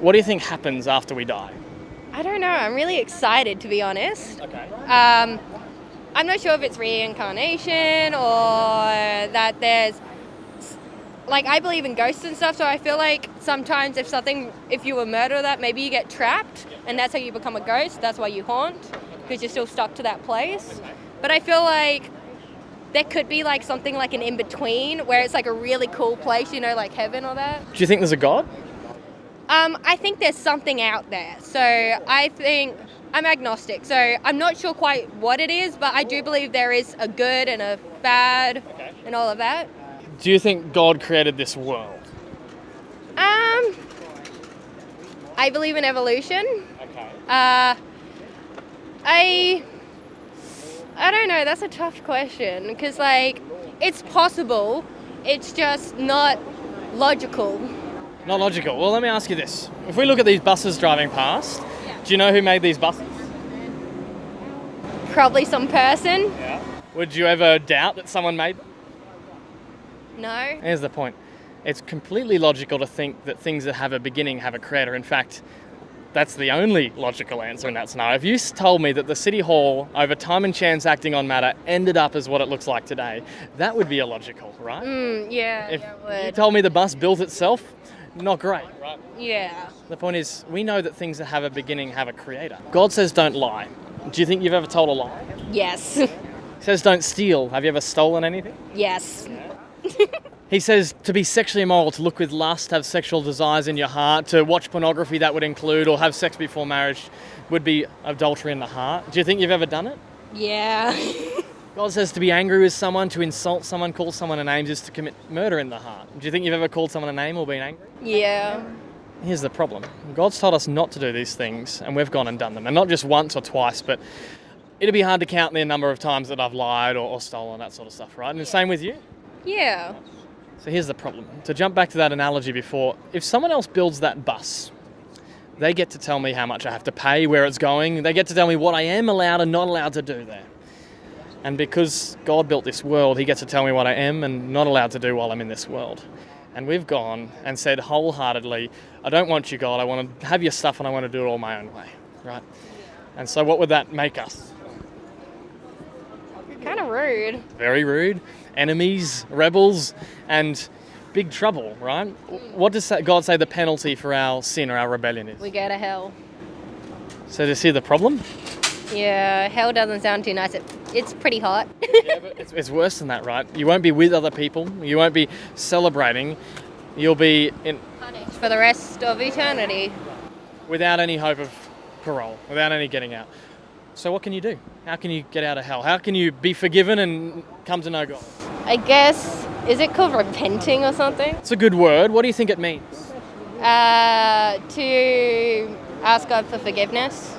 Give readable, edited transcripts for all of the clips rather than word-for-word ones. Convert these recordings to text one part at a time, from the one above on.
What do you think happens after we die? I don't know. I'm really excited, to be honest. Okay. I'm not sure if it's reincarnation or that there's... Like, I believe in ghosts and stuff, so I feel like sometimes if you were murdered or that, maybe you get trapped, and that's how you become a ghost. That's why you haunt, because you're still stuck to that place. But I feel like there could be, like, something like an in-between, where it's, like, a really cool place, like heaven or that. Do you think there's a God? I think there's something out there. So I think I'm agnostic. So I'm not sure quite what it is, but I do believe there is a good and a bad and all of that. Do you think God created this world? I believe in evolution. Okay. I don't know. That's a tough question because, like, it's possible. It's just not logical. Not logical. Well, let me ask you this. If we look at these buses driving past, do you know who made these buses? Probably some person. Yeah. Would you ever doubt that someone made them? No. Here's the point. It's completely logical to think that things that have a beginning have a creator. In fact, that's the only logical answer in that scenario. If you told me that the City Hall, over time and chance acting on matter, ended up as what it looks like today, that would be illogical, right? Yeah, If it you would. told me the bus built itself, not great, right? Yeah. The point is, we know that things that have a beginning have a creator. God says don't lie. Do you think you've ever told a lie? Yes. He says don't steal. Have you ever stolen anything? Yes. He says to be sexually immoral, to look with lust, have sexual desires in your heart, to watch pornography that would include, or have sex before marriage would be adultery in the heart. Do you think you've ever done it? Yeah. God says to be angry with someone, to insult someone, call someone a name, is to commit murder in the heart. Do you think you've ever called someone a name or been angry? Yeah. Here's the problem. God's told us not to do these things, and we've gone and done them. And not just once or twice, but it'd be hard to count the number of times that I've lied or stolen, that sort of stuff, right? And the same with you? Yeah. So here's the problem. To jump back to that analogy before, if someone else builds that bus, they get to tell me how much I have to pay, where it's going. They get to tell me what I am allowed and not allowed to do there. And because God built this world, he gets to tell me what I am and not allowed to do while I'm in this world. And we've gone and said wholeheartedly, I don't want you, God. I want to have your stuff and I want to do it all my own way, right? And so what would that make us? Kind of rude. Very rude. Enemies, rebels, and big trouble, right? What does God say the penalty for our sin or our rebellion is? We go to hell. So do you see the problem? Yeah, hell doesn't sound too nice. It's pretty hot. Yeah, but it's worse than that, right? You won't be with other people. You won't be celebrating. You'll be Punished for the rest of eternity. without any hope of parole, without any getting out. So what can you do? How can you get out of hell? How can you be forgiven and come to know God? I guess, is it called repenting or something? It's a good word. What do you think it means? To ask God for forgiveness.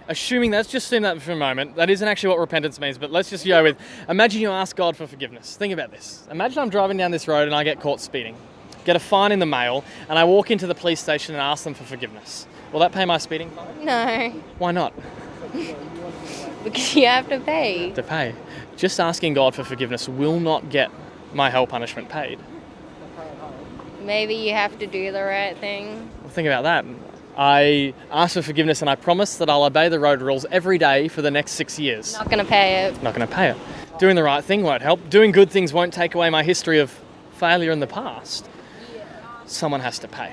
Assuming let's just assume that for a moment. That isn't actually what repentance means, but let's just go with, imagine you ask God for forgiveness. Think about this. Imagine I'm driving down this road and I get caught speeding, get a fine in the mail, and I walk into the police station and ask them for forgiveness. Will that pay my speeding fine? No, Why not? because you have to pay. To pay. Just asking God for forgiveness will not get my hell punishment paid. Maybe you have to do the right thing. Well, think about that. I ask for forgiveness and I promise that I'll obey the road rules every day for the next 6 years. Not going to pay it. Not going to pay it. Doing the right thing won't help. Doing good things won't take away my history of failure in the past. Someone has to pay.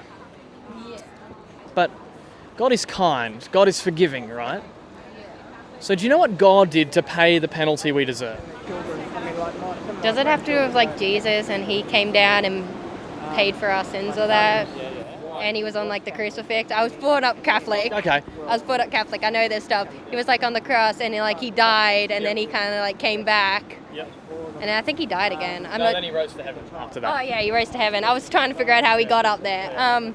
But God is kind. God is forgiving, right? So do you know what God did to pay the penalty we deserve? Does it have to do with like Jesus and he came down and paid for our sins or that? And he was on like the crucifix. I was brought up Catholic. Okay. I was brought up Catholic. I know this stuff. He was like on the cross and he died and then he kind of like came back. Yep. And I think he died again. Then he rose to heaven after that. Oh yeah, he rose to heaven. I was trying to figure out how he got up there.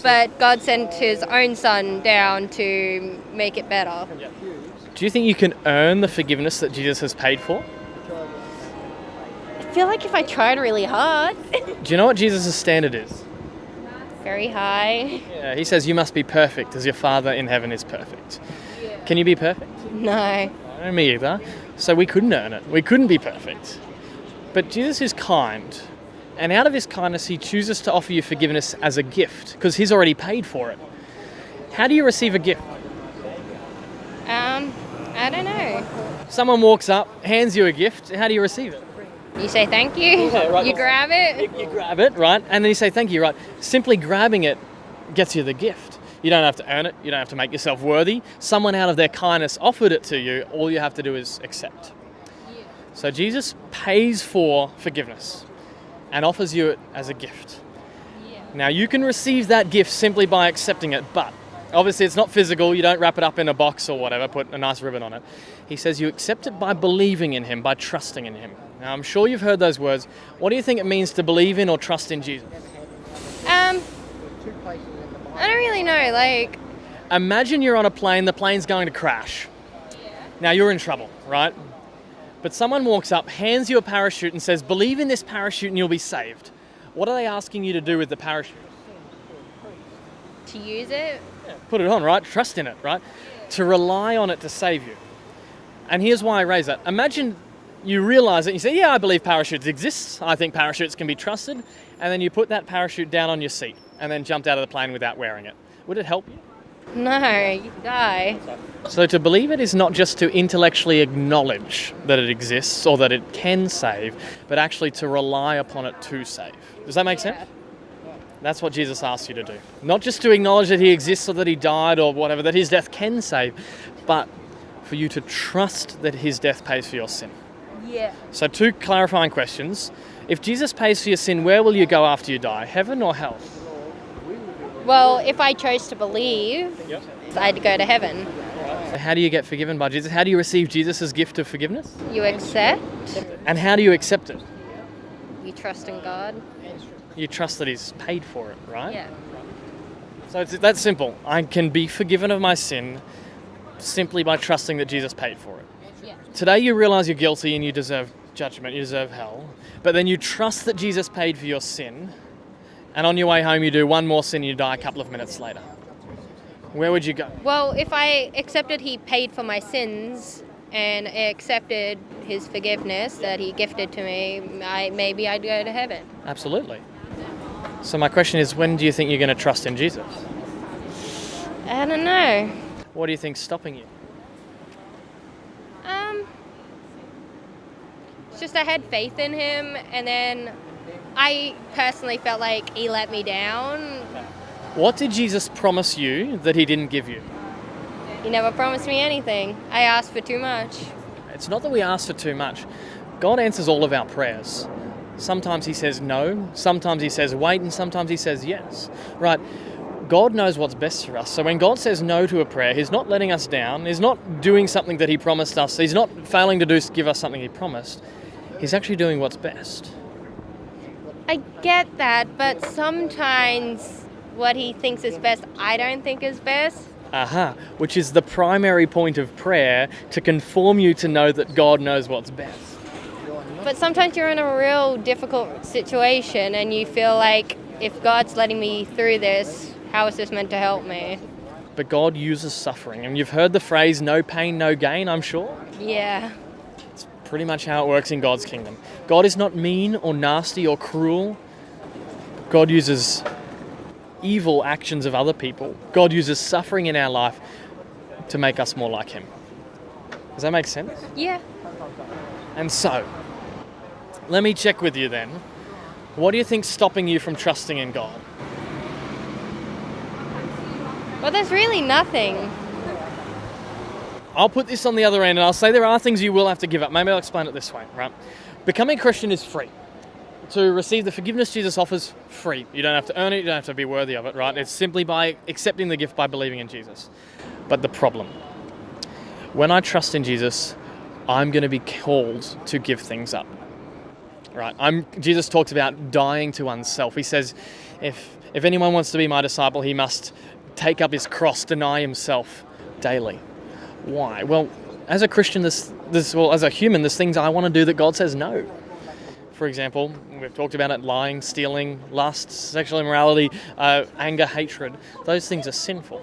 But God sent his own son down to make it better. Do you think you can earn the forgiveness that Jesus has paid for? I feel like if I tried really hard. Do you know what Jesus' standard is? Very high. Yeah, he says you must be perfect as your Father in heaven is perfect. Can you be perfect? No. No, me either. So we couldn't earn it. We couldn't be perfect. But Jesus is kind. And out of his kindness, he chooses to offer you forgiveness as a gift because he's already paid for it. How do you receive a gift? I don't know. Someone walks up, hands you a gift. How do you receive it? You say thank you. Yeah, right. You grab it. You grab it, right? And then you say thank you, right? Simply grabbing it gets you the gift. You don't have to earn it. You don't have to make yourself worthy. Someone out of their kindness offered it to you. All you have to do is accept. Yeah. So Jesus pays for forgiveness and offers you it as a gift. Yeah. Now, you can receive that gift simply by accepting it, but obviously it's not physical. You don't wrap it up in a box or whatever, put a nice ribbon on it. He says you accept it by believing in him, by trusting in him. Now, I'm sure you've heard those words. What do you think it means to believe in or trust in Jesus? I don't really know. Like, Imagine you're on a plane, the plane's going to crash. Now, you're in trouble, right? But someone walks up, hands you a parachute and says, believe in this parachute and you'll be saved. What are they asking you to do with the parachute? to use it. Put it on, right? Trust in it, right? To rely on it to save you. And here's why I raise that. Imagine you realize it, you say, yeah, I believe parachutes exist. I think parachutes can be trusted. And then you put that parachute down on your seat and then jumped out of the plane without wearing it. Would it help you? No, you die. So to believe it is not just to intellectually acknowledge that it exists or that it can save, but actually to rely upon it to save. Does that make sense? That's what Jesus asks you to do. Not just to acknowledge that he exists or that he died or whatever, that his death can save, but for you to trust that his death pays for your sin. Yeah. So 2 clarifying questions. If Jesus pays for your sin, where will you go after you die? Heaven or hell? Well, if I chose to believe, I'd go to heaven. So how do you get forgiven by Jesus? How do you receive Jesus' gift of forgiveness? You accept. And how do you accept it? You trust in God. You trust that he's paid for it, right? Yeah. So it's that simple. I can be forgiven of my sin simply by trusting that Jesus paid for it. Yeah. Today you realize you're guilty and you deserve judgment, you deserve hell, but then you trust that Jesus paid for your sin, and on your way home you do one more sin and you die a couple of minutes later. Where would you go? Well, if I accepted he paid for my sins and accepted his forgiveness that he gifted to me, maybe I'd go to heaven. Absolutely. So my question is, when do you think you're going to trust in Jesus? I don't know. What do you think's stopping you? It's just I had faith in him, and then I personally felt like he let me down. What did Jesus promise you that he didn't give you? He never promised me anything. I asked for too much. It's not that we ask for too much. God answers all of our prayers. Sometimes he says no, sometimes he says wait, and sometimes he says yes. Right? God knows what's best for us. So when God says no to a prayer, he's not letting us down, he's not doing something that he promised us, he's not failing to give us something he promised. He's actually doing what's best. I get that, but sometimes what he thinks is best, I don't think is best. Aha, which is the primary point of prayer, to conform you to know that God knows what's best. But sometimes you're in a real difficult situation and you feel like, if God's letting me through this, how is this meant to help me? But God uses suffering, and you've heard the phrase, no pain, no gain, I'm sure? Yeah. It's pretty much how it works in God's kingdom. God is not mean or nasty or cruel. God uses evil actions of other people. God uses suffering in our life to make us more like him. Does that make sense? Yeah. And so, let me check with you then. What do you think's stopping you from trusting in God? Well, there's really nothing. I'll put this on the other end and I'll say there are things you will have to give up. Maybe I'll explain it this way, right? Becoming a Christian is free. To receive the forgiveness Jesus offers, free. You don't have to earn it, you don't have to be worthy of it, right? It's simply by accepting the gift by believing in Jesus. But the problem, when I trust in Jesus, I'm going to be called to give things up. Right? Jesus talks about dying to oneself. He says, if anyone wants to be my disciple, he must take up his cross, deny himself daily. Why? Well, as a Christian, as a human, there's things I want to do that God says no. For example, we've talked about it, lying, stealing, lust, sexual immorality, anger, hatred. Those things are sinful.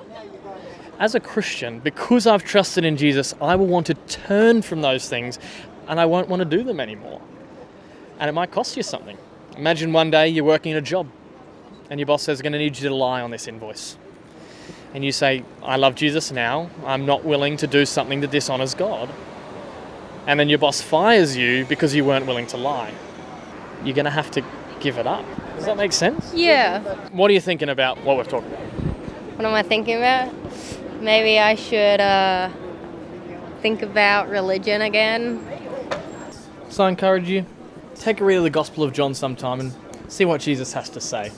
As a Christian, because I've trusted in Jesus, I will want to turn from those things and I won't want to do them anymore. And it might cost you something. Imagine one day you're working a job and your boss says, I'm going to need you to lie on this invoice. And you say, I love Jesus now, I'm not willing to do something that dishonours God. And then your boss fires you because you weren't willing to lie. You're going to have to give it up. Does that make sense? Yeah. What are you thinking about what we've talked about? What am I thinking about? Maybe I should think about religion again. So I encourage you, take a read of the Gospel of John sometime and see what Jesus has to say.